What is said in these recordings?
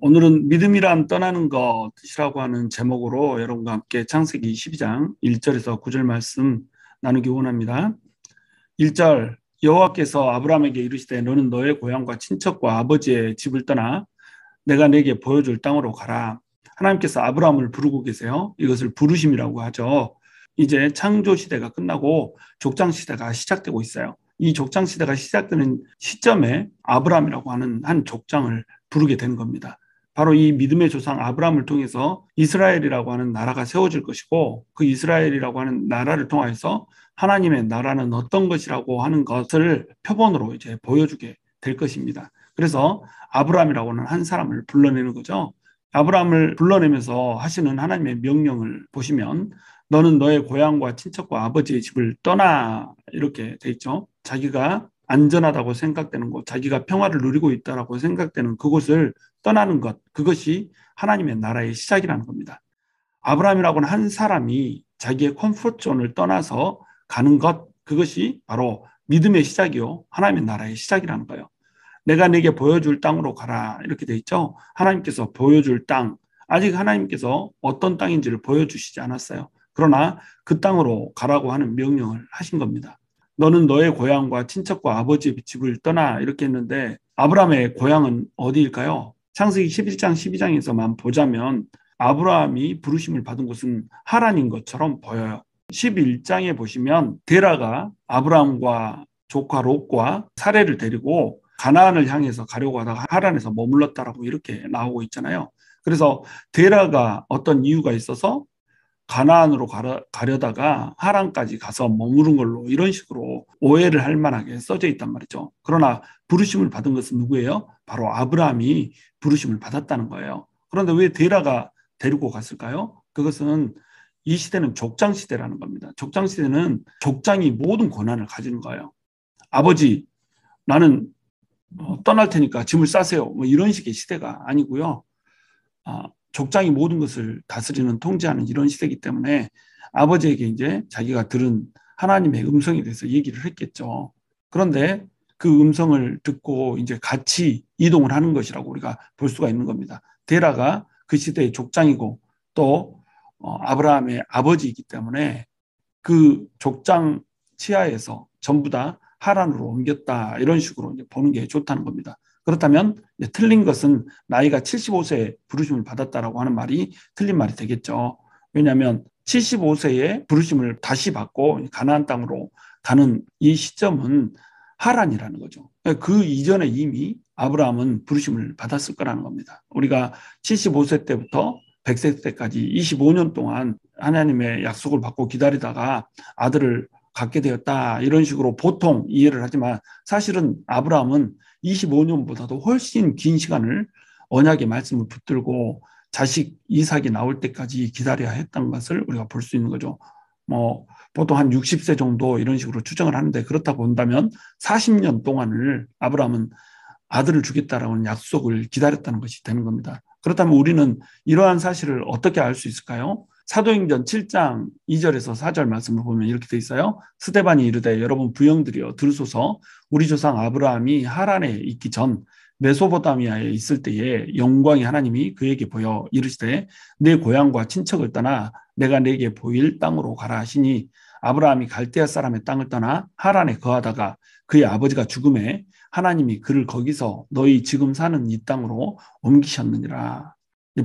오늘은 믿음이란 떠나는 것이라고 하는 제목으로 여러분과 함께 창세기 12장 1절에서 9절 말씀 나누기 원합니다. 1절 여호와께서 아브라함에게 이르시되 너는 너의 고향과 친척과 아버지의 집을 떠나 내가 내게 보여줄 땅으로 가라. 하나님께서 아브라함을 부르고 계세요. 이것을 부르심이라고 하죠. 이제 창조 시대가 끝나고 족장 시대가 시작되고 있어요. 이 족장 시대가 시작되는 시점에 아브라함이라고 하는 한 족장을 부르게 되는 겁니다. 바로 이 믿음의 조상 아브라함을 통해서 이스라엘이라고 하는 나라가 세워질 것이고 그 이스라엘이라고 하는 나라를 통해서 하나님의 나라는 어떤 것이라고 하는 것을 표본으로 이제 보여주게 될 것입니다. 그래서 아브라함이라고 하는 한 사람을 불러내는 거죠. 아브라함을 불러내면서 하시는 하나님의 명령을 보시면 너는 너의 고향과 친척과 아버지의 집을 떠나 이렇게 돼 있죠. 자기가 안전하다고 생각되는 곳, 자기가 평화를 누리고 있다고 생각되는 그곳을 떠나는 것, 그것이 하나님의 나라의 시작이라는 겁니다. 아브라함이라고 하는 한 사람이 자기의 컴포트존을 떠나서 가는 것, 그것이 바로 믿음의 시작이요 하나님의 나라의 시작이라는 거예요. 내가 네게 보여줄 땅으로 가라 이렇게 돼 있죠. 하나님께서 보여줄 땅, 아직 하나님께서 어떤 땅인지를 보여주시지 않았어요. 그러나 그 땅으로 가라고 하는 명령을 하신 겁니다. 너는 너의 고향과 친척과 아버지의 집을 떠나 이렇게 했는데 아브라함의 고향은 어디일까요? 창세기 11장 12장에서만 보자면 아브라함이 부르심을 받은 곳은 하란인 것처럼 보여요. 11장에 보시면 데라가 아브라함과 조카 롯과 사레를 데리고 가나안을 향해서 가려고 하다가 하란에서 머물렀다라고 이렇게 나오고 있잖아요. 그래서 데라가 어떤 이유가 있어서 가나안으로 가려다가 하란까지 가서 머무른 걸로 이런 식으로 오해를 할 만하게 써져 있단 말이죠. 그러나 부르심을 받은 것은 누구예요? 바로 아브라함이 부르심을 받았다는 거예요. 그런데 왜 데라가 데리고 갔을까요? 그것은 이 시대는 족장 시대라는 겁니다. 족장 시대는 족장이 모든 권한을 가지는 거예요. 아버지, 나는 떠날 테니까 짐을 싸세요. 뭐 이런 식의 시대가 아니고요. 족장이 모든 것을 다스리는 통제하는 이런 시대이기 때문에 아버지에게 이제 자기가 들은 하나님의 음성에 대해서 얘기를 했겠죠. 그런데 그 음성을 듣고 이제 같이 이동을 하는 것이라고 우리가 볼 수가 있는 겁니다. 데라가 그 시대의 족장이고 또 아브라함의 아버지이기 때문에 그 족장 치하에서 전부 다 하란으로 옮겼다 이런 식으로 이제 보는 게 좋다는 겁니다. 그렇다면 틀린 것은 나이가 75세에 부르심을 받았다라고 하는 말이 틀린 말이 되겠죠. 왜냐하면 75세에 부르심을 다시 받고 가나안 땅으로 가는 이 시점은 하란이라는 거죠. 그 이전에 이미 아브라함은 부르심을 받았을 거라는 겁니다. 우리가 75세 때부터 100세 때까지 25년 동안 하나님의 약속을 받고 기다리다가 아들을 갖게 되었다 이런 식으로 보통 이해를 하지만 사실은 아브라함은 25년보다도 훨씬 긴 시간을 언약의 말씀을 붙들고 자식 이삭이 나올 때까지 기다려야 했던 것을 우리가 볼 수 있는 거죠. 뭐 보통 한 60세 정도 이런 식으로 추정을 하는데 그렇다고 본다면 40년 동안을 아브라함은 아들을 주겠다라는 약속을 기다렸다는 것이 되는 겁니다. 그렇다면 우리는 이러한 사실을 어떻게 알 수 있을까요? 사도행전 7장 2절에서 4절 말씀을 보면 이렇게 돼 있어요. 스데반이 이르되 여러분 부형들이여 들으소서 우리 조상 아브라함이 하란에 있기 전 메소포타미아에 있을 때에 영광의 하나님이 그에게 보여 이르시되 내 고향과 친척을 떠나 내가 내게 보일 땅으로 가라 하시니 아브라함이 갈대아 사람의 땅을 떠나 하란에 거하다가 그의 아버지가 죽음에 하나님이 그를 거기서 너희 지금 사는 이 땅으로 옮기셨느니라.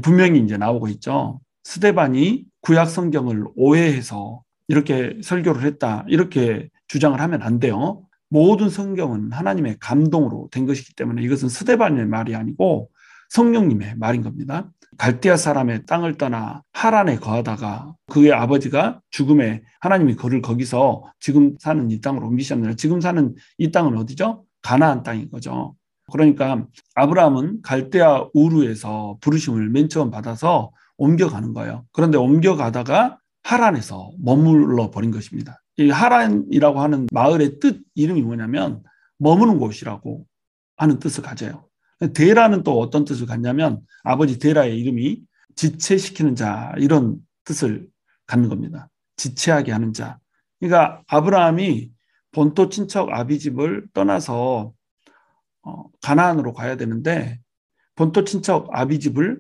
분명히 이제 나오고 있죠. 스데반이 구약 성경을 오해해서 이렇게 설교를 했다. 이렇게 주장을 하면 안 돼요. 모든 성경은 하나님의 감동으로 된 것이기 때문에 이것은 스데반의 말이 아니고 성령님의 말인 겁니다. 갈대아 사람의 땅을 떠나 하란에 거하다가 그의 아버지가 죽음에 하나님이 그를 거기서 지금 사는 이 땅으로 옮기셨느니라. 지금 사는 이 땅은 어디죠? 가나안 땅인 거죠. 그러니까 아브라함은 갈대아 우르에서 부르심을 맨 처음 받아서 옮겨가는 거예요. 그런데 옮겨가다가 하란에서 머물러 버린 것입니다. 이 하란이라고 하는 마을의 뜻 이름이 뭐냐면 머무는 곳이라고 하는 뜻을 가져요. 데라는 또 어떤 뜻을 갖냐면 아버지 데라의 이름이 지체시키는 자 이런 뜻을 갖는 겁니다. 지체하게 하는 자. 그러니까 아브라함이 본토 친척 아비집을 떠나서 가나안으로 가야 되는데 본토 친척 아비 집을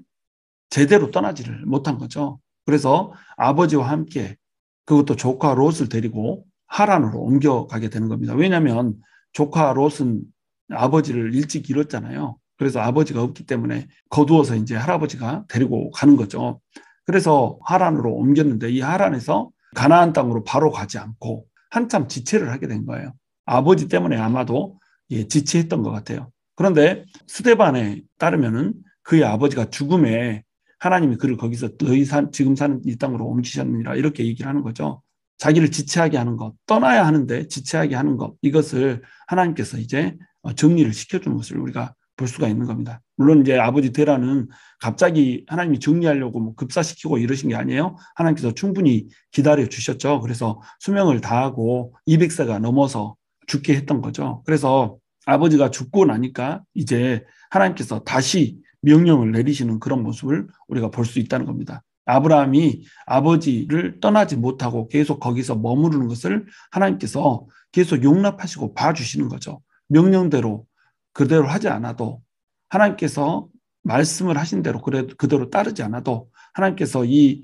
제대로 떠나지를 못한 거죠. 그래서 아버지와 함께 그것도 조카 롯을 데리고 하란으로 옮겨가게 되는 겁니다. 왜냐하면 조카 롯은 아버지를 일찍 잃었잖아요. 그래서 아버지가 없기 때문에 거두어서 이제 할아버지가 데리고 가는 거죠. 그래서 하란으로 옮겼는데 이 하란에서 가나안 땅으로 바로 가지 않고 한참 지체를 하게 된 거예요. 아버지 때문에 아마도 지체했던 것 같아요. 그런데 스데반에 따르면은 그의 아버지가 죽음에 하나님이 그를 거기서 너희 지금 사는 이 땅으로 옮기셨느니라 이렇게 얘기를 하는 거죠. 자기를 지체하게 하는 것, 떠나야 하는데 지체하게 하는 것, 이것을 하나님께서 이제 정리를 시켜주는 것을 우리가 볼 수가 있는 겁니다. 물론 이제 아버지 데라는 갑자기 하나님이 정리하려고 뭐 급사시키고 이러신 게 아니에요. 하나님께서 충분히 기다려 주셨죠. 그래서 수명을 다하고 200세가 넘어서 죽게 했던 거죠. 그래서 아버지가 죽고 나니까 이제 하나님께서 다시 명령을 내리시는 그런 모습을 우리가 볼 수 있다는 겁니다. 아브라함이 아버지를 떠나지 못하고 계속 거기서 머무르는 것을 하나님께서 계속 용납하시고 봐주시는 거죠. 명령대로 그대로 하지 않아도 하나님께서 말씀을 하신 대로 그대로 따르지 않아도 하나님께서 이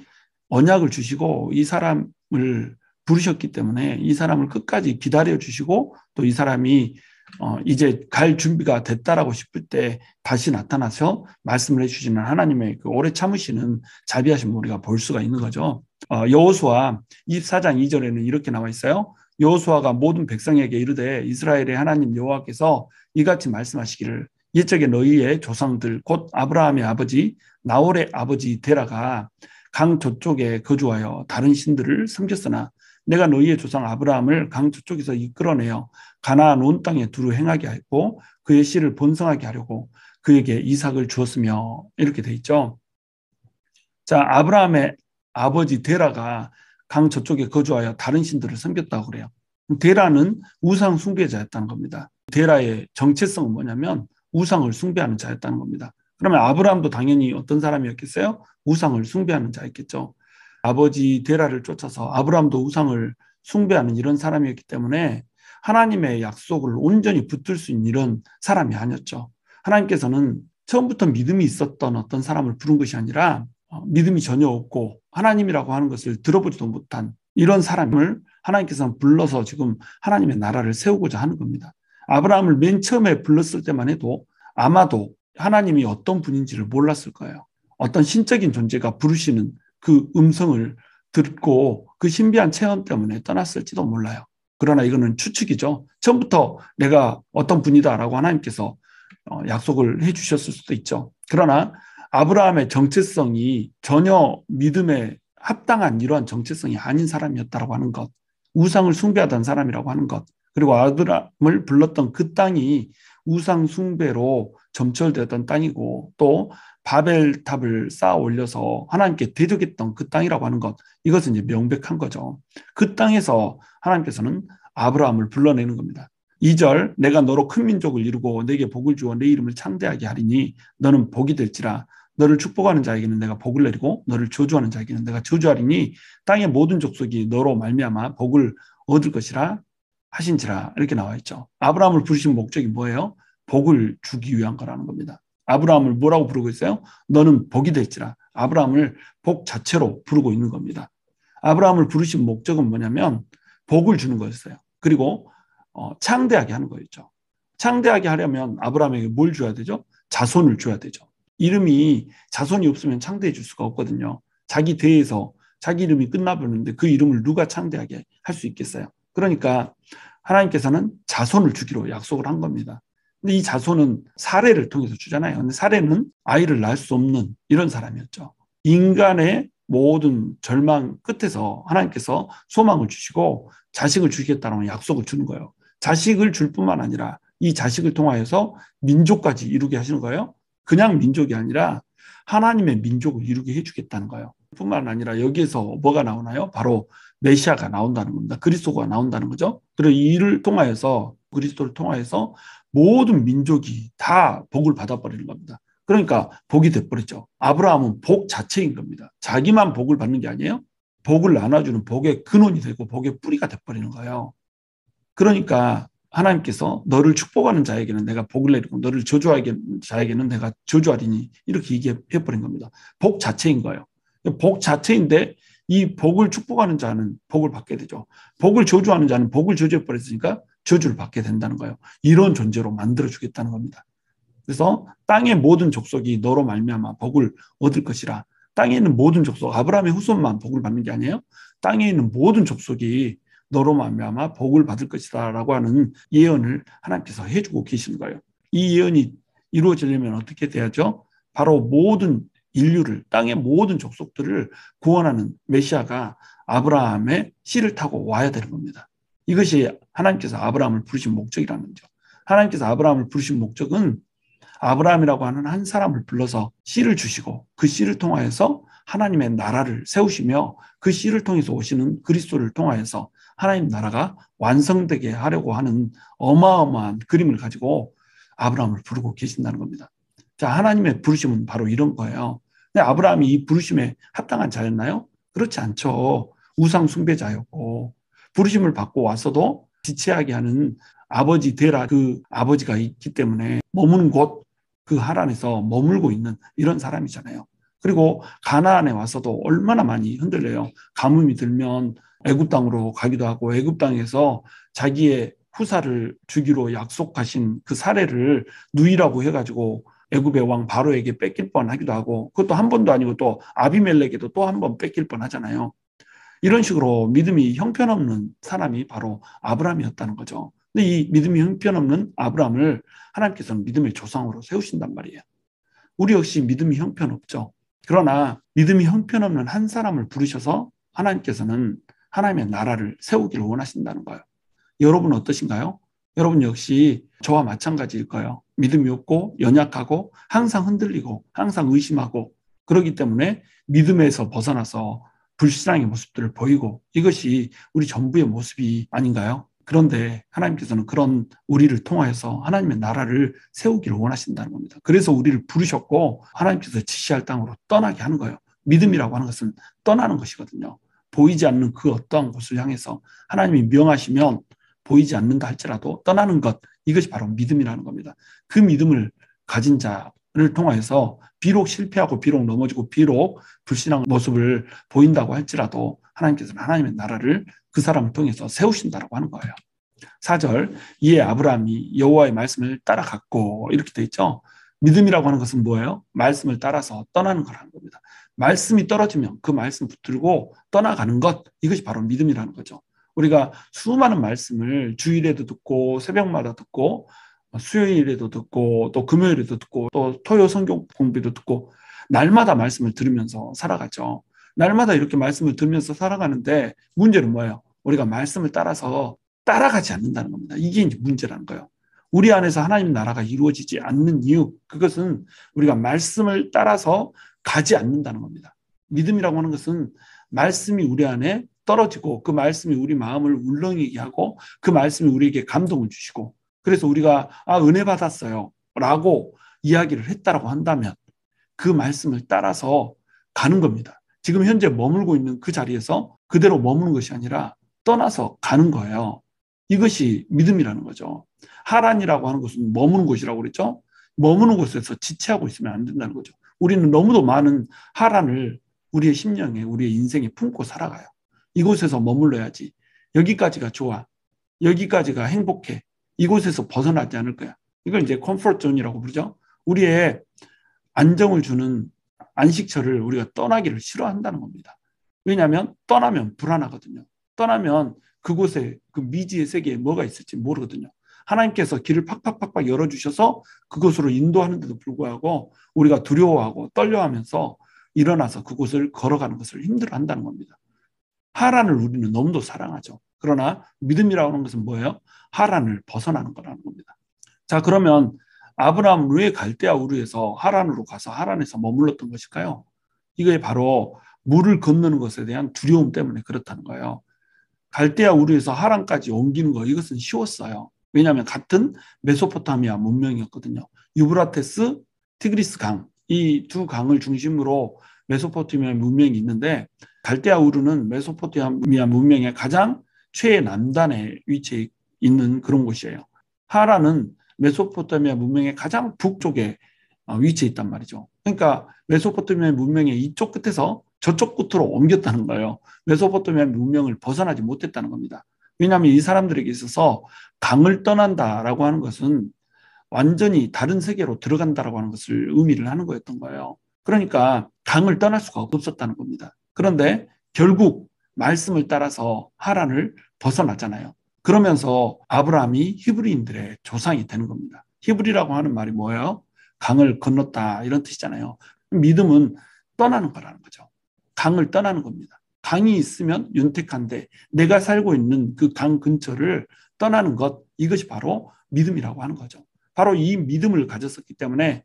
언약을 주시고 이 사람을 부르셨기 때문에 이 사람을 끝까지 기다려 주시고 또 이 사람이 이제 갈 준비가 됐다라고 싶을 때 다시 나타나서 말씀을 해주시는 하나님의 그 오래 참으시는 자비하심을 우리가 볼 수가 있는 거죠. 여호수아 24장 2절에는 이렇게 나와 있어요. 여호수아가 모든 백성에게 이르되 이스라엘의 하나님 여호와께서 이같이 말씀하시기를 옛적에 너희의 조상들 곧 아브라함의 아버지 나홀의 아버지 데라가 강 저쪽에 거주하여 다른 신들을 섬겼으나 내가 너희의 조상 아브라함을 강 저쪽에서 이끌어내어 가나안 온 땅에 두루 행하게 하고 그의 씨를 번성하게 하려고 그에게 이삭을 주었으며 이렇게 돼 있죠. 자, 아브라함의 아버지 데라가 강 저쪽에 거주하여 다른 신들을 섬겼다고 그래요. 데라는 우상 숭배자였다는 겁니다. 데라의 정체성은 뭐냐면 우상을 숭배하는 자였다는 겁니다. 그러면 아브라함도 당연히 어떤 사람이었겠어요? 우상을 숭배하는 자였겠죠. 아버지 데라를 쫓아서 아브라함도 우상을 숭배하는 이런 사람이었기 때문에 하나님의 약속을 온전히 붙들 수 있는 이런 사람이 아니었죠. 하나님께서는 처음부터 믿음이 있었던 어떤 사람을 부른 것이 아니라 믿음이 전혀 없고 하나님이라고 하는 것을 들어보지도 못한 이런 사람을 하나님께서는 불러서 지금 하나님의 나라를 세우고자 하는 겁니다. 아브라함을 맨 처음에 불렀을 때만 해도 아마도 하나님이 어떤 분인지를 몰랐을 거예요. 어떤 신적인 존재가 부르시는 그 음성을 듣고 그 신비한 체험 때문에 떠났을지도 몰라요. 그러나 이거는 추측이죠. 처음부터 내가 어떤 분이다라고 하나님께서 약속을 해주셨을 수도 있죠. 그러나 아브라함의 정체성이 전혀 믿음에 합당한 이러한 정체성이 아닌 사람이었다라고 하는 것, 우상을 숭배하던 사람이라고 하는 것, 그리고 아브라함을 불렀던 그 땅이 우상 숭배로 점철되었던 땅이고 또 바벨탑을 쌓아 올려서 하나님께 대적했던 그 땅이라고 하는 것, 이것은 이제 명백한 거죠. 그 땅에서 하나님께서는 아브라함을 불러내는 겁니다. 2절 내가 너로 큰 민족을 이루고 내게 복을 주어 내 이름을 창대하게 하리니 너는 복이 될지라 너를 축복하는 자에게는 내가 복을 내리고 너를 저주하는 자에게는 내가 저주하리니 땅의 모든 족속이 너로 말미암아 복을 얻을 것이라 하신지라 이렇게 나와 있죠. 아브라함을 부르신 목적이 뭐예요? 복을 주기 위한 거라는 겁니다. 아브라함을 뭐라고 부르고 있어요? 너는 복이 될지라. 아브라함을 복 자체로 부르고 있는 겁니다. 아브라함을 부르신 목적은 뭐냐면 복을 주는 거였어요. 그리고 창대하게 하는 거였죠. 창대하게 하려면 아브라함에게 뭘 줘야 되죠? 자손을 줘야 되죠. 이름이 자손이 없으면 창대해 줄 수가 없거든요. 자기 대에서 자기 이름이 끝나버리는데 그 이름을 누가 창대하게 할 수 있겠어요? 그러니까 하나님께서는 자손을 주기로 약속을 한 겁니다. 근데 이 자손은 사례를 통해서 주잖아요. 근데 사례는 아이를 낳을 수 없는 이런 사람이었죠. 인간의 모든 절망 끝에서 하나님께서 소망을 주시고 자식을 주시겠다는 약속을 주는 거예요. 자식을 줄 뿐만 아니라 이 자식을 통하여서 민족까지 이루게 하시는 거예요. 그냥 민족이 아니라 하나님의 민족을 이루게 해주겠다는 거예요. 뿐만 아니라 여기에서 뭐가 나오나요? 바로 메시아가 나온다는 겁니다. 그리스도가 나온다는 거죠. 그리고 이를 통하여서 그리스도를 통하여서 모든 민족이 다 복을 받아버리는 겁니다. 그러니까 복이 돼버리죠. 아브라함은 복 자체인 겁니다. 자기만 복을 받는 게 아니에요. 복을 나눠주는 복의 근원이 되고 복의 뿌리가 돼버리는 거예요. 그러니까 하나님께서 너를 축복하는 자에게는 내가 복을 내리고 너를 저주하는 자에게는 내가 저주하리니 이렇게 얘기해버린 겁니다. 복 자체인 거예요. 복 자체인데 이 복을 축복하는 자는 복을 받게 되죠. 복을 저주하는 자는 복을 저주해버렸으니까 저주를 받게 된다는 거예요. 이런 존재로 만들어주겠다는 겁니다. 그래서 땅의 모든 족속이 너로 말미암아 복을 얻을 것이라. 땅에 있는 모든 족속, 아브라함의 후손만 복을 받는 게 아니에요. 땅에 있는 모든 족속이 너로 말미암아 복을 받을 것이다 라고 하는 예언을 하나님께서 해주고 계시는 거예요. 이 예언이 이루어지려면 어떻게 돼야죠? 바로 모든 인류를, 땅의 모든 족속들을 구원하는 메시아가 아브라함의 씨를 타고 와야 되는 겁니다. 이것이 하나님께서 아브라함을 부르신 목적이라는 거죠. 하나님께서 아브라함을 부르신 목적은 아브라함이라고 하는 한 사람을 불러서 씨를 주시고 그 씨를 통하여서 하나님의 나라를 세우시며 그 씨를 통해서 오시는 그리스도를 통하여서 하나님 나라가 완성되게 하려고 하는 어마어마한 그림을 가지고 아브라함을 부르고 계신다는 겁니다. 자, 하나님의 부르심은 바로 이런 거예요. 근데 아브라함이 이 부르심에 합당한 자였나요? 그렇지 않죠. 우상 숭배자였고 부르심을 받고 와서도 지체하게 하는 아버지 데라 그 아버지가 있기 때문에 머무는 곳 그 하란에서 머물고 있는 이런 사람이잖아요. 그리고 가나안에 와서도 얼마나 많이 흔들려요. 가뭄이 들면 애굽 땅으로 가기도 하고 애굽 땅에서 자기의 후사를 주기로 약속하신 그 사례를 누이라고 해가지고 애굽의 왕 바로에게 뺏길 뻔하기도 하고 그것도 한 번도 아니고 또 아비멜렉에도 또 한 번 뺏길 뻔하잖아요. 이런 식으로 믿음이 형편없는 사람이 바로 아브라함이었다는 거죠. 근데 이 믿음이 형편없는 아브라함을 하나님께서는 믿음의 조상으로 세우신단 말이에요. 우리 역시 믿음이 형편없죠. 그러나 믿음이 형편없는 한 사람을 부르셔서 하나님께서는 하나님의 나라를 세우기를 원하신다는 거예요. 여러분 어떠신가요? 여러분 역시 저와 마찬가지일 거예요. 믿음이 없고 연약하고 항상 흔들리고 항상 의심하고 그렇기 때문에 믿음에서 벗어나서 불신앙의 모습들을 보이고 이것이 우리 전부의 모습이 아닌가요? 그런데 하나님께서는 그런 우리를 통하여서 하나님의 나라를 세우기를 원하신다는 겁니다. 그래서 우리를 부르셨고 하나님께서 지시할 땅으로 떠나게 하는 거예요. 믿음이라고 하는 것은 떠나는 것이거든요. 보이지 않는 그 어떠한 곳을 향해서 하나님이 명하시면 보이지 않는다 할지라도 떠나는 것, 이것이 바로 믿음이라는 겁니다. 그 믿음을 가진 자를 통하여서 비록 실패하고 비록 넘어지고 비록 불신앙 모습을 보인다고 할지라도 하나님께서는 하나님의 나라를 그 사람을 통해서 세우신다라고 하는 거예요. 4절, 이에 아브라함이 여호와의 말씀을 따라갔고 이렇게 돼 있죠. 믿음이라고 하는 것은 뭐예요? 말씀을 따라서 떠나는 거라는 겁니다. 말씀이 떨어지면 그 말씀 붙들고 떠나가는 것, 이것이 바로 믿음이라는 거죠. 우리가 수많은 말씀을 주일에도 듣고 새벽마다 듣고 수요일에도 듣고 또 금요일에도 듣고 또 토요 성경 공부도 듣고 날마다 말씀을 들으면서 살아가죠. 날마다 이렇게 말씀을 들으면서 살아가는데 문제는 뭐예요? 우리가 말씀을 따라서 따라가지 않는다는 겁니다. 이게 이제 문제라는 거예요. 우리 안에서 하나님 나라가 이루어지지 않는 이유, 그것은 우리가 말씀을 따라서 가지 않는다는 겁니다. 믿음이라고 하는 것은 말씀이 우리 안에 떨어지고 그 말씀이 우리 마음을 울렁이게 하고 그 말씀이 우리에게 감동을 주시고 그래서 우리가 은혜 받았어요 라고 이야기를 했다라고 한다면 그 말씀을 따라서 가는 겁니다. 지금 현재 머물고 있는 그 자리에서 그대로 머무는 것이 아니라 떠나서 가는 거예요. 이것이 믿음이라는 거죠. 하란이라고 하는 것은 머무는 곳이라고 그랬죠. 머무는 곳에서 지체하고 있으면 안 된다는 거죠. 우리는 너무도 많은 하란을 우리의 심령에 우리의 인생에 품고 살아가요. 이곳에서 머물러야지. 여기까지가 좋아. 여기까지가 행복해. 이곳에서 벗어나지 않을 거야. 이걸 이제 컴포트 존이라고 부르죠. 우리의 안정을 주는 안식처를 우리가 떠나기를 싫어한다는 겁니다. 왜냐하면 떠나면 불안하거든요. 떠나면 그곳에 그 미지의 세계에 뭐가 있을지 모르거든요. 하나님께서 길을 팍팍팍팍 열어주셔서 그곳으로 인도하는데도 불구하고 우리가 두려워하고 떨려하면서 일어나서 그곳을 걸어가는 것을 힘들어한다는 겁니다. 하란을 우리는 너무도 사랑하죠. 그러나 믿음이라고 하는 것은 뭐예요? 하란을 벗어나는 거라는 겁니다. 자, 그러면 아브라함은 왜 갈대아 우르에서 하란으로 가서 하란에서 머물렀던 것일까요? 이게 바로 물을 건너는 것에 대한 두려움 때문에 그렇다는 거예요. 갈대아 우르에서 하란까지 옮기는 거 이것은 쉬웠어요. 왜냐하면 같은 메소포타미아 문명이었거든요. 유브라테스, 티그리스 강, 이 두 강을 중심으로 메소포타미아 문명이 있는데 갈대아 우르는 메소포타미아 문명의 가장 최남단에 위치해 있는 그런 곳이에요. 하란은 메소포타미아 문명의 가장 북쪽에 위치해 있단 말이죠. 그러니까 메소포타미아 문명의 이쪽 끝에서 저쪽 끝으로 옮겼다는 거예요. 메소포타미아 문명을 벗어나지 못했다는 겁니다. 왜냐하면 이 사람들에게 있어서 강을 떠난다라고 하는 것은 완전히 다른 세계로 들어간다라고 하는 것을 의미를 하는 거였던 거예요. 그러니까 강을 떠날 수가 없었다는 겁니다. 그런데 결국 말씀을 따라서 하란을 벗어났잖아요. 그러면서 아브라함이 히브리인들의 조상이 되는 겁니다. 히브리라고 하는 말이 뭐예요? 강을 건넜다 이런 뜻이잖아요. 믿음은 떠나는 거라는 거죠. 강을 떠나는 겁니다. 강이 있으면 윤택한데 내가 살고 있는 그 강 근처를 떠나는 것, 이것이 바로 믿음이라고 하는 거죠. 바로 이 믿음을 가졌었기 때문에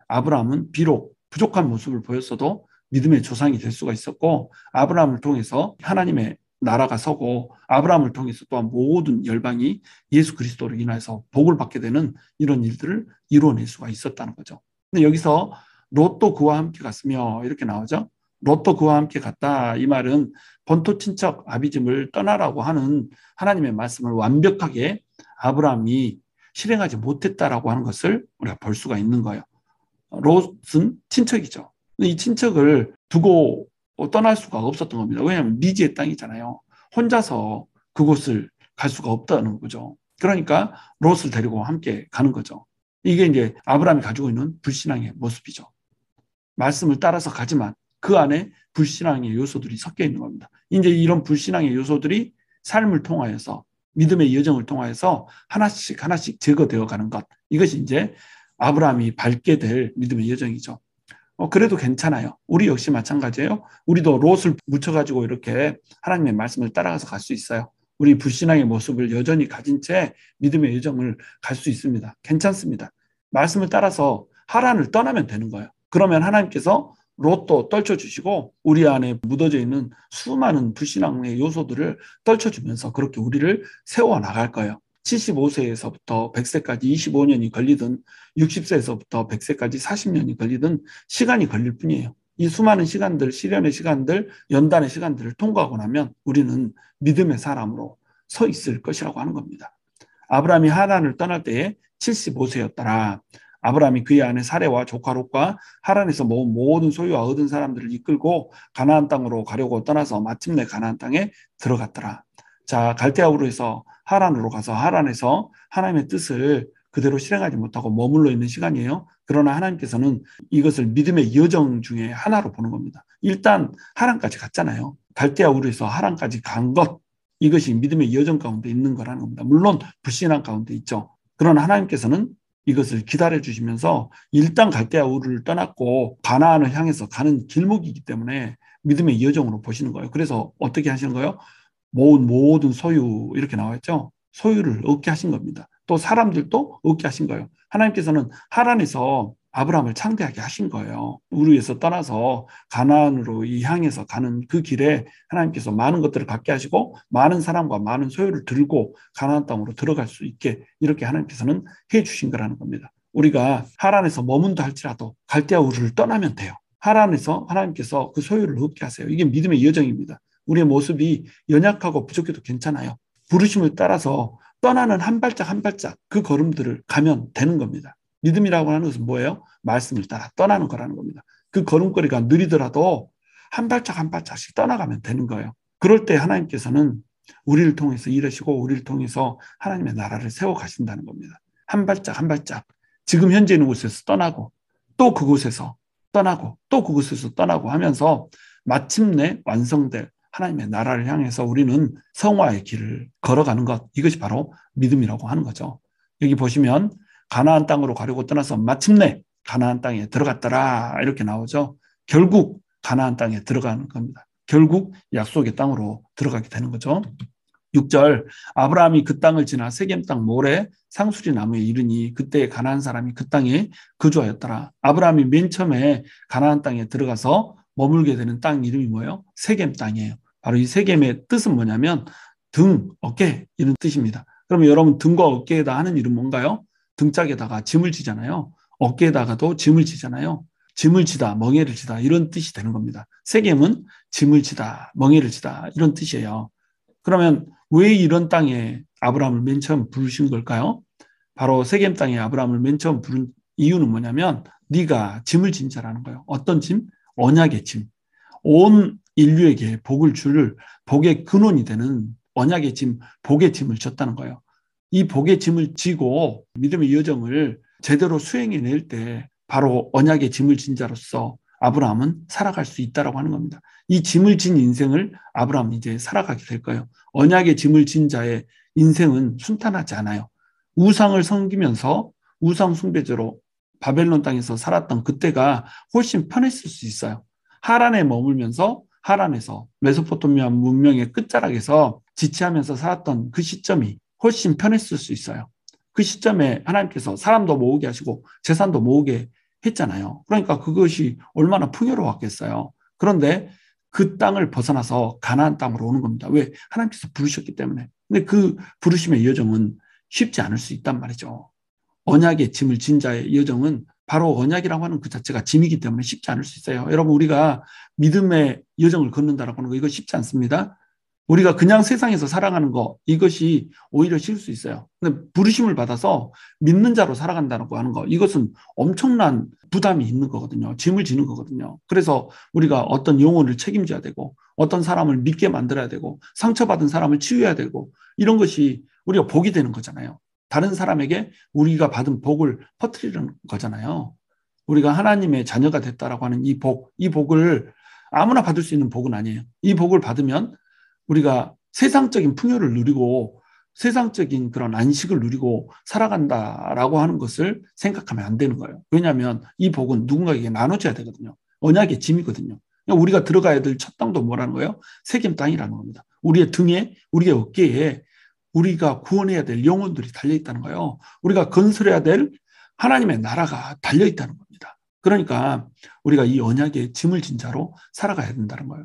아브라함은 비록 부족한 모습을 보였어도 믿음의 조상이 될 수가 있었고, 아브라함을 통해서 하나님의 나라가 서고, 아브라함을 통해서 또한 모든 열방이 예수 그리스도로 인해서 복을 받게 되는 이런 일들을 이루어낼 수가 있었다는 거죠. 근데 여기서 롯도 그와 함께 갔으며 이렇게 나오죠. 롯도 그와 함께 갔다. 이 말은 본토 친척 아비집을 떠나라고 하는 하나님의 말씀을 완벽하게 아브라함이 실행하지 못했다라고 하는 것을 우리가 볼 수가 있는 거예요. 롯은 친척이죠. 이 친척을 두고 떠날 수가 없었던 겁니다. 왜냐하면 미지의 땅이잖아요. 혼자서 그곳을 갈 수가 없다는 거죠. 그러니까 롯을 데리고 함께 가는 거죠. 이게 이제 아브라함이 가지고 있는 불신앙의 모습이죠. 말씀을 따라서 가지만 그 안에 불신앙의 요소들이 섞여 있는 겁니다. 이제 이런 불신앙의 요소들이 삶을 통하여서, 믿음의 여정을 통하여서 하나씩 하나씩 제거되어 가는 것, 이것이 이제 아브라함이 밟게 될 믿음의 여정이죠. 그래도 괜찮아요. 우리 역시 마찬가지예요. 우리도 롯을 묻혀가지고 이렇게 하나님의 말씀을 따라가서 갈 수 있어요. 우리 불신앙의 모습을 여전히 가진 채 믿음의 여정을 갈 수 있습니다. 괜찮습니다. 말씀을 따라서 하란을 떠나면 되는 거예요. 그러면 하나님께서 롯도 떨쳐주시고 우리 안에 묻어져 있는 수많은 불신앙의 요소들을 떨쳐주면서 그렇게 우리를 세워나갈 거예요. 75세에서부터 100세까지 25년이 걸리든 60세에서부터 100세까지 40년이 걸리든 시간이 걸릴 뿐이에요. 이 수많은 시간들, 시련의 시간들, 연단의 시간들을 통과하고 나면 우리는 믿음의 사람으로 서 있을 것이라고 하는 겁니다. 아브라함이 하란을 떠날 때에 75세였더라. 아브라함이 그의 아내 사레와 조카 롯과 하란에서 모은 모든 소유와 얻은 사람들을 이끌고 가나안 땅으로 가려고 떠나서 마침내 가나안 땅에 들어갔더라. 자, 갈대아우르에서 하란으로 가서 하란에서 하나님의 뜻을 그대로 실행하지 못하고 머물러 있는 시간이에요. 그러나 하나님께서는 이것을 믿음의 여정 중에 하나로 보는 겁니다. 일단 하란까지 갔잖아요. 갈대아우르에서 하란까지 간 것, 이것이 믿음의 여정 가운데 있는 거라는 겁니다. 물론 불신앙 가운데 있죠. 그러나 하나님께서는 이것을 기다려 주시면서 일단 갈대아우르를 떠났고 가나안을 향해서 가는 길목이기 때문에 믿음의 여정으로 보시는 거예요. 그래서 어떻게 하시는 거예요? 모든 소유, 이렇게 나와있죠. 소유를 얻게 하신 겁니다. 또 사람들도 얻게 하신 거예요. 하나님께서는 하란에서 아브라함을 창대하게 하신 거예요. 우르에서 떠나서 가나안으로 향해서 가는 그 길에 하나님께서 많은 것들을 갖게 하시고 많은 사람과 많은 소유를 들고 가나안 땅으로 들어갈 수 있게 이렇게 하나님께서는 해 주신 거라는 겁니다. 우리가 하란에서 머문다 할지라도 갈대아 우르를 떠나면 돼요. 하란에서 하나님께서 그 소유를 얻게 하세요. 이게 믿음의 여정입니다. 우리의 모습이 연약하고 부족해도 괜찮아요. 부르심을 따라서 떠나는 한 발짝 한 발짝 그 걸음들을 가면 되는 겁니다. 믿음이라고 하는 것은 뭐예요? 말씀을 따라 떠나는 거라는 겁니다. 그 걸음걸이가 느리더라도 한 발짝 한 발짝씩 떠나가면 되는 거예요. 그럴 때 하나님께서는 우리를 통해서 일하시고 우리를 통해서 하나님의 나라를 세워 가신다는 겁니다. 한 발짝 한 발짝 지금 현재 있는 곳에서 떠나고 또 그곳에서 떠나고 또 그곳에서 떠나고 하면서 마침내 완성될 하나님의 나라를 향해서 우리는 성화의 길을 걸어가는 것, 이것이 바로 믿음이라고 하는 거죠. 여기 보시면 가나안 땅으로 가려고 떠나서 마침내 가나안 땅에 들어갔더라 이렇게 나오죠. 결국 가나안 땅에 들어가는 겁니다. 결국 약속의 땅으로 들어가게 되는 거죠. 6절 아브라함이 그 땅을 지나 세겜 땅 모래 상수리 나무에 이르니 그때 가나안 사람이 그 땅에 거주하였더라. 아브라함이 맨 처음에 가나안 땅에 들어가서 머물게 되는 땅 이름이 뭐예요? 세겜 땅이에요. 바로 이 세겜의 뜻은 뭐냐면 등, 어깨 이런 뜻입니다. 그러면 여러분 등과 어깨에다 하는 일은 뭔가요? 등짝에다가 짐을 지잖아요. 어깨에다가도 짐을 지잖아요. 짐을 지다, 멍에를 지다 이런 뜻이 되는 겁니다. 세겜은 짐을 지다, 멍에를 지다 이런 뜻이에요. 그러면 왜 이런 땅에 아브라함을 맨 처음 부르신 걸까요? 바로 세겜 땅에 아브라함을 맨 처음 부른 이유는 뭐냐면 네가 짐을 진 자라는 거예요. 어떤 짐? 언약의 짐. 온 인류에게 복을 줄 복의 근원이 되는 언약의 짐, 복의 짐을 졌다는 거예요. 이 복의 짐을 지고 믿음의 여정을 제대로 수행해낼 때 바로 언약의 짐을 진 자로서 아브라함은 살아갈 수 있다라고 하는 겁니다. 이 짐을 진 인생을 아브라함은 이제 살아가게 될 거예요. 언약의 짐을 진 자의 인생은 순탄하지 않아요. 우상을 섬기면서 우상 숭배자로 바벨론 땅에서 살았던 그때가 훨씬 편했을 수 있어요. 하란에 머물면서 하란에서 메소포타미아 문명의 끝자락에서 지체하면서 살았던 그 시점이 훨씬 편했을 수 있어요. 그 시점에 하나님께서 사람도 모으게 하시고 재산도 모으게 했잖아요. 그러니까 그것이 얼마나 풍요로웠겠어요. 그런데 그 땅을 벗어나서 가나안 땅으로 오는 겁니다. 왜? 하나님께서 부르셨기 때문에. 근데 그 부르심의 여정은 쉽지 않을 수 있단 말이죠. 언약의 짐을 진 자의 여정은 바로 언약이라고 하는 그 자체가 짐이기 때문에 쉽지 않을 수 있어요. 여러분, 우리가 믿음의 여정을 걷는다라고 하는 거 이거 쉽지 않습니다. 우리가 그냥 세상에서 살아가는 거 이것이 오히려 쉬울 수 있어요. 근데 부르심을 받아서 믿는 자로 살아간다고 하는 거 이것은 엄청난 부담이 있는 거거든요. 짐을 지는 거거든요. 그래서 우리가 어떤 영혼을 책임져야 되고 어떤 사람을 믿게 만들어야 되고 상처받은 사람을 치유해야 되고 이런 것이 우리가 복이 되는 거잖아요. 다른 사람에게 우리가 받은 복을 퍼뜨리는 거잖아요. 우리가 하나님의 자녀가 됐다라고 하는 이 복을 아무나 받을 수 있는 복은 아니에요. 이 복을 받으면 우리가 세상적인 풍요를 누리고 세상적인 그런 안식을 누리고 살아간다라고 하는 것을 생각하면 안 되는 거예요. 왜냐하면 이 복은 누군가에게 나눠줘야 되거든요. 언약의 짐이거든요. 우리가 들어가야 될 첫 땅도 뭐라는 거예요? 세겜 땅이라는 겁니다. 우리의 등에, 우리의 어깨에 우리가 구원해야 될 영혼들이 달려있다는 거예요. 우리가 건설해야 될 하나님의 나라가 달려있다는 겁니다. 그러니까 우리가 이 언약의 짐을 진 자로 살아가야 된다는 거예요.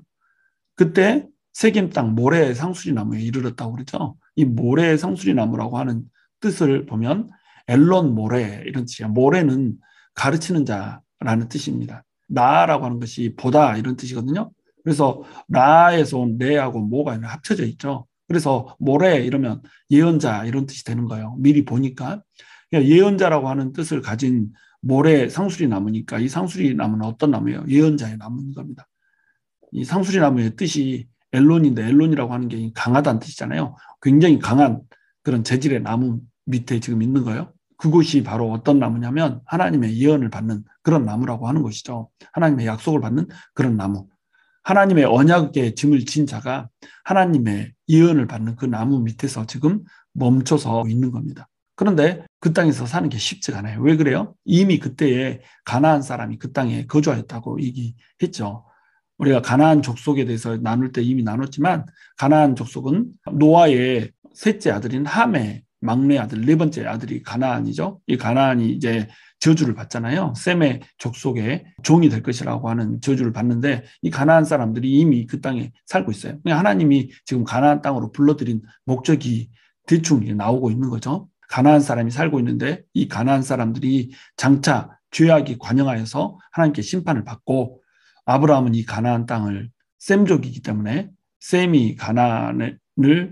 그때 세겜 땅 모래 상수리 나무에 이르렀다고 그러죠. 이 모래 상수리 나무라고 하는 뜻을 보면 엘론 모래 이런 뜻이에요. 모래는 가르치는 자라는 뜻입니다. 나라고 하는 것이 보다 이런 뜻이거든요. 그래서 나에서 온 레하고 모가 합쳐져 있죠. 그래서 모래 이러면 예언자 이런 뜻이 되는 거예요. 미리 보니까. 예언자라고 하는 뜻을 가진 모래 상수리 나무니까 이 상수리 나무는 어떤 나무예요? 예언자의 나무인 겁니다. 이 상수리 나무의 뜻이 엘론인데 엘론이라고 하는 게 강하다는 뜻이잖아요. 굉장히 강한 그런 재질의 나무 밑에 지금 있는 거예요. 그곳이 바로 어떤 나무냐면 하나님의 예언을 받는 그런 나무라고 하는 것이죠. 하나님의 약속을 받는 그런 나무. 하나님의 언약의 짐을 진 자가 하나님의 예언을 받는 그 나무 밑에서 지금 멈춰서 있는 겁니다. 그런데 그 땅에서 사는 게 쉽지가 않아요. 왜 그래요? 이미 그때에 가나안 사람이 그 땅에 거주하였다고 얘기했죠. 우리가 가나안 족속에 대해서 나눌 때 이미 나눴지만 가나안 족속은 노아의 셋째 아들인 함의 막내 아들, 네 번째 아들이 가나안이죠. 이 가나안이 이제 저주를 받잖아요. 셈의 족속의 종이 될 것이라고 하는 저주를 받는데 이 가나안 사람들이 이미 그 땅에 살고 있어요. 하나님이 지금 가나안 땅으로 불러들인 목적이 대충 나오고 있는 거죠. 가나안 사람이 살고 있는데 이 가나안 사람들이 장차 죄악이 관영하여서 하나님께 심판을 받고 아브라함은 이 가나안 땅을 셈족이기 때문에 셈이 가나안을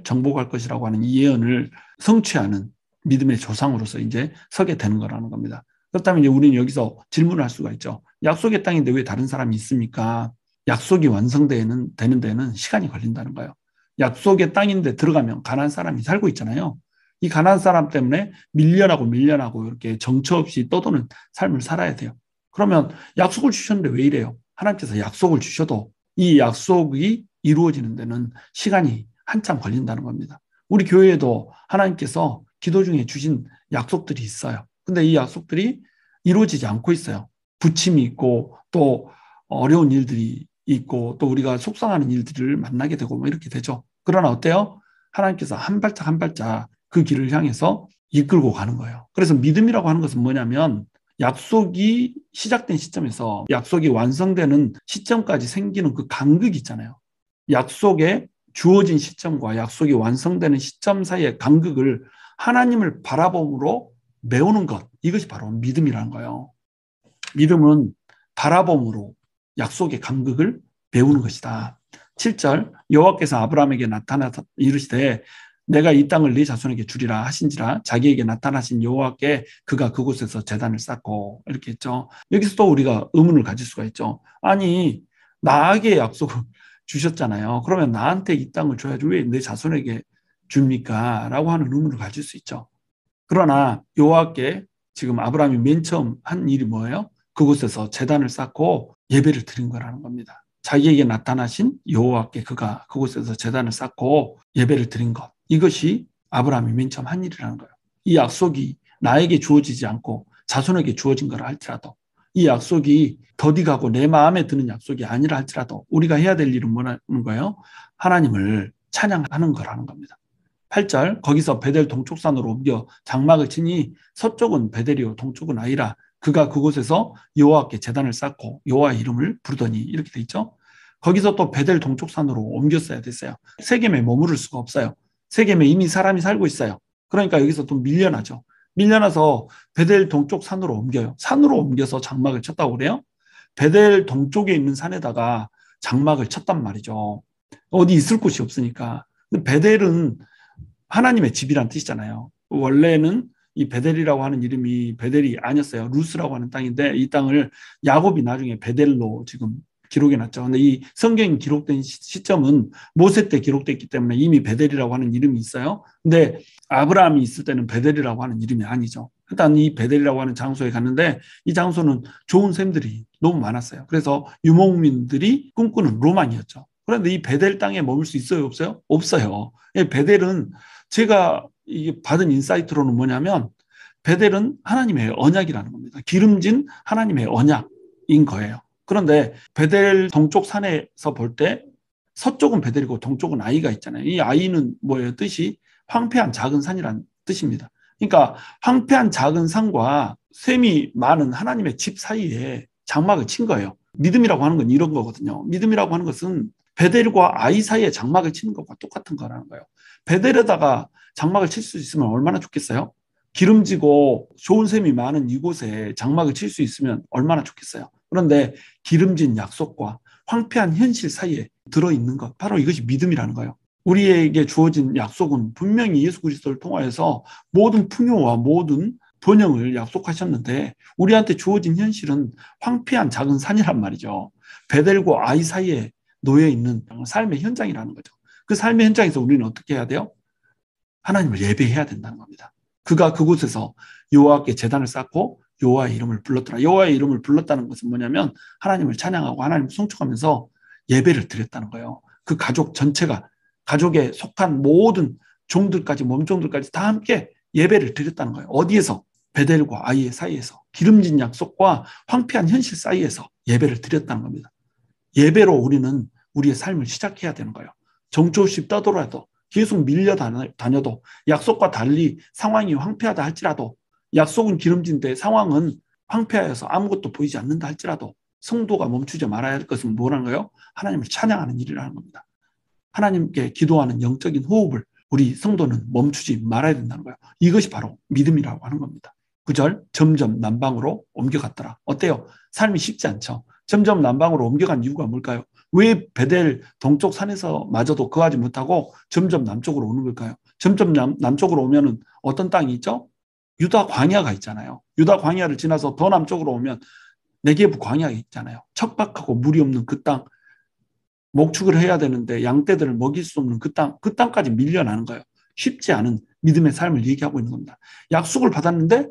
정복할 것이라고 하는 이 예언을 성취하는 믿음의 조상으로서 이제 서게 되는 거라는 겁니다. 그렇다면 이제 우리는 여기서 질문을 할 수가 있죠. 약속의 땅인데 왜 다른 사람이 있습니까? 약속이 완성되는 데는 시간이 걸린다는 거예요. 약속의 땅인데 들어가면 가나안 사람이 살고 있잖아요. 이 가나안 사람 때문에 밀려나고 이렇게 정처 없이 떠도는 삶을 살아야 돼요. 그러면 약속을 주셨는데 왜 이래요? 하나님께서 약속을 주셔도 이 약속이 이루어지는 데는 시간이 한참 걸린다는 겁니다. 우리 교회에도 하나님께서 기도 중에 주신 약속들이 있어요. 근데 이 약속들이 이루어지지 않고 있어요. 부침이 있고 또 어려운 일들이 있고 또 우리가 속상하는 일들을 만나게 되고 뭐 이렇게 되죠. 그러나 어때요? 하나님께서 한 발짝 한 발짝 그 길을 향해서 이끌고 가는 거예요. 그래서 믿음이라고 하는 것은 뭐냐면 약속이 시작된 시점에서 약속이 완성되는 시점까지 생기는 그 간극이 있잖아요. 약속에 주어진 시점과 약속이 완성되는 시점 사이의 간극을 하나님을 바라봄으로 메우는 것, 이것이 바로 믿음이라는 거예요. 믿음은 바라봄으로 약속의 간극을 메우는 것이다. 7절 여호와께서 아브라함에게 나타나 이르시되 내가 이 땅을 네 자손에게 주리라 하신지라 자기에게 나타나신 여호와께 그가 그곳에서 제단을 쌓고 이렇게 했죠. 여기서 또 우리가 의문을 가질 수가 있죠. 아니 나에게 약속을 주셨잖아요. 그러면 나한테 이 땅을 줘야지 왜 내 자손에게 줍니까? 라고 하는 의문을 가질 수 있죠. 그러나 여호와께 지금 아브라함이 맨 처음 한 일이 뭐예요? 그곳에서 제단을 쌓고 예배를 드린 거라는 겁니다. 자기에게 나타나신 여호와께 그가 그곳에서 제단을 쌓고 예배를 드린 것. 이것이 아브라함이 맨 처음 한 일이라는 거예요. 이 약속이 나에게 주어지지 않고 자손에게 주어진 거라 할지라도 이 약속이 더디가고 내 마음에 드는 약속이 아니라 할지라도 우리가 해야 될 일은 뭐라는 거예요? 하나님을 찬양하는 거라는 겁니다. 8절 거기서 베델 동쪽산으로 옮겨 장막을 치니 서쪽은 베델이요 동쪽은 아이라 그가 그곳에서 여호와께 제단을 쌓고 여호와의 이름을 부르더니 이렇게 돼 있죠. 거기서 또 베델 동쪽산으로 옮겼어야 됐어요. 세겜에 머무를 수가 없어요. 세겜에 이미 사람이 살고 있어요. 그러니까 여기서 또 밀려나죠. 밀려나서 베델 동쪽 산으로 옮겨요. 산으로 옮겨서 장막을 쳤다고 그래요. 베델 동쪽에 있는 산에다가 장막을 쳤단 말이죠. 어디 있을 곳이 없으니까. 근데 베델은 하나님의 집이란 뜻이잖아요. 원래는 이 베델이라고 하는 이름이 베델이 아니었어요. 루스라고 하는 땅인데 이 땅을 야곱이 나중에 베델로 지금 기록해 놨죠. 근데 이 성경이 기록된 시점은 모세 때 기록됐기 때문에 이미 베델이라고 하는 이름이 있어요. 근데 아브라함이 있을 때는 베델이라고 하는 이름이 아니죠. 일단 이 베델이라고 하는 장소에 갔는데 이 장소는 좋은 샘들이 너무 많았어요. 그래서 유목민들이 꿈꾸는 로망이었죠. 그런데 이 베델 땅에 머물 수 있어요, 없어요? 없어요. 베델은 제가 이게 받은 인사이트로는 뭐냐면 베델은 하나님의 언약이라는 겁니다. 기름진 하나님의 언약인 거예요. 그런데 베델 동쪽 산에서 볼 때 서쪽은 베델이고 동쪽은 아이가 있잖아요. 이 아이는 뭐예요? 뜻이 황폐한 작은 산이란 뜻입니다. 그러니까 황폐한 작은 산과 샘이 많은 하나님의 집 사이에 장막을 친 거예요. 믿음이라고 하는 건 이런 거거든요. 믿음이라고 하는 것은 베델과 아이 사이에 장막을 치는 것과 똑같은 거라는 거예요. 베델에다가 장막을 칠 수 있으면 얼마나 좋겠어요? 기름지고 좋은 샘이 많은 이곳에 장막을 칠 수 있으면 얼마나 좋겠어요? 그런데 기름진 약속과 황폐한 현실 사이에 들어있는 것, 바로 이것이 믿음이라는 거예요. 우리에게 주어진 약속은 분명히 예수 그리스도를 통하여서 모든 풍요와 모든 번영을 약속하셨는데 우리한테 주어진 현실은 황폐한 작은 산이란 말이죠. 베델과 아이 사이에 놓여 있는 삶의 현장이라는 거죠. 그 삶의 현장에서 우리는 어떻게 해야 돼요? 하나님을 예배해야 된다는 겁니다. 그가 그곳에서 여호와께 제단을 쌓고 여호와의 이름을 불렀더라. 여호와의 이름을 불렀다는 것은 뭐냐면 하나님을 찬양하고 하나님을 송축하면서 예배를 드렸다는 거예요. 그 가족 전체가 가족에 속한 모든 종들까지 몸종들까지 다 함께 예배를 드렸다는 거예요. 어디에서? 베델과 아이의 사이에서 기름진 약속과 황폐한 현실 사이에서 예배를 드렸다는 겁니다. 예배로 우리는 우리의 삶을 시작해야 되는 거예요. 정처없이 떠돌아도 계속 밀려 다녀도 약속과 달리 상황이 황폐하다 할지라도 약속은 기름진데 상황은 황폐하여서 아무것도 보이지 않는다 할지라도 성도가 멈추지 말아야 할 것은 뭐라는 거예요? 하나님을 찬양하는 일이라는 겁니다. 하나님께 기도하는 영적인 호흡을 우리 성도는 멈추지 말아야 된다는 거예요. 이것이 바로 믿음이라고 하는 겁니다. 9절 점점 남방으로 옮겨갔더라. 어때요? 삶이 쉽지 않죠. 점점 남방으로 옮겨간 이유가 뭘까요? 왜 베델 동쪽 산에서 마저도 거하지 못하고 점점 남쪽으로 오는 걸까요? 점점 남쪽으로 오면은 어떤 땅이 있죠? 유다 광야가 있잖아요. 유다 광야를 지나서 더 남쪽으로 오면 네게브 광야가 있잖아요. 척박하고 물이 없는 그 땅, 목축을 해야 되는데 양떼들을 먹일 수 없는 그 땅까지 밀려나는 거예요. 쉽지 않은 믿음의 삶을 얘기하고 있는 겁니다. 약속을 받았는데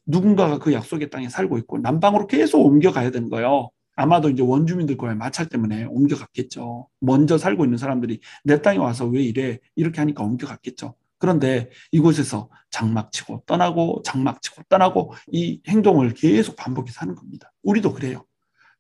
누군가가 그 약속의 땅에 살고 있고 남방으로 계속 옮겨가야 되는 거예요. 아마도 이제 원주민들과의 마찰 때문에 옮겨갔겠죠. 먼저 살고 있는 사람들이 내 땅에 와서 왜 이래? 이렇게 하니까 옮겨갔겠죠. 그런데 이곳에서 장막치고 떠나고 장막치고 떠나고 이 행동을 계속 반복해서 하는 겁니다. 우리도 그래요.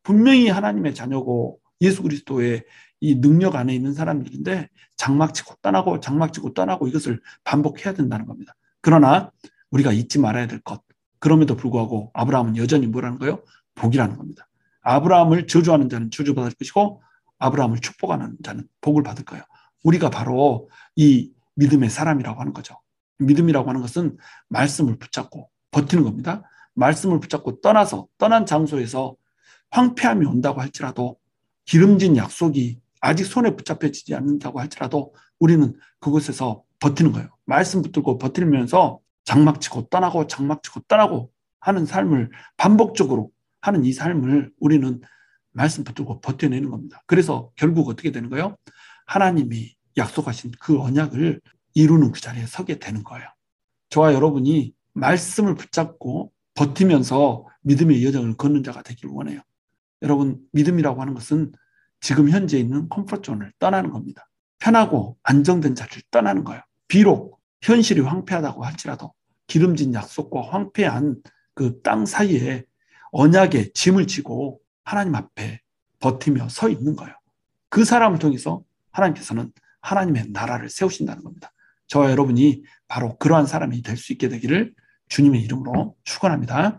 분명히 하나님의 자녀고 예수 그리스도의 이 능력 안에 있는 사람들인데 장막치고 떠나고 장막치고 떠나고 이것을 반복해야 된다는 겁니다. 그러나 우리가 잊지 말아야 될 것. 그럼에도 불구하고 아브라함은 여전히 뭐라는 거예요? 복이라는 겁니다. 아브라함을 저주하는 자는 저주받을 것이고 아브라함을 축복하는 자는 복을 받을 거예요. 우리가 바로 이 믿음의 사람이라고 하는 거죠. 믿음이라고 하는 것은 말씀을 붙잡고 버티는 겁니다. 말씀을 붙잡고 떠난 장소에서 황폐함이 온다고 할지라도 기름진 약속이 아직 손에 붙잡혀지지 않는다고 할지라도 우리는 그곳에서 버티는 거예요. 말씀 붙들고 버티면서 장막치고 떠나고 장막치고 떠나고 하는 삶을 반복적으로 하는 이 삶을 우리는 말씀 붙들고 버텨내는 겁니다. 그래서 결국 어떻게 되는 거예요? 하나님이 약속하신 그 언약을 이루는 그 자리에 서게 되는 거예요. 저와 여러분이 말씀을 붙잡고 버티면서 믿음의 여정을 걷는 자가 되길 원해요. 여러분, 믿음이라고 하는 것은 지금 현재 있는 컴포트존을 떠나는 겁니다. 편하고 안정된 자리를 떠나는 거예요. 비록 현실이 황폐하다고 할지라도 기름진 약속과 황폐한 그 땅 사이에 언약의 짐을 지고 하나님 앞에 버티며 서 있는 거예요. 그 사람을 통해서 하나님께서는 하나님의 나라를 세우신다는 겁니다. 저와 여러분이 바로 그러한 사람이 될 수 있게 되기를 주님의 이름으로 축원합니다.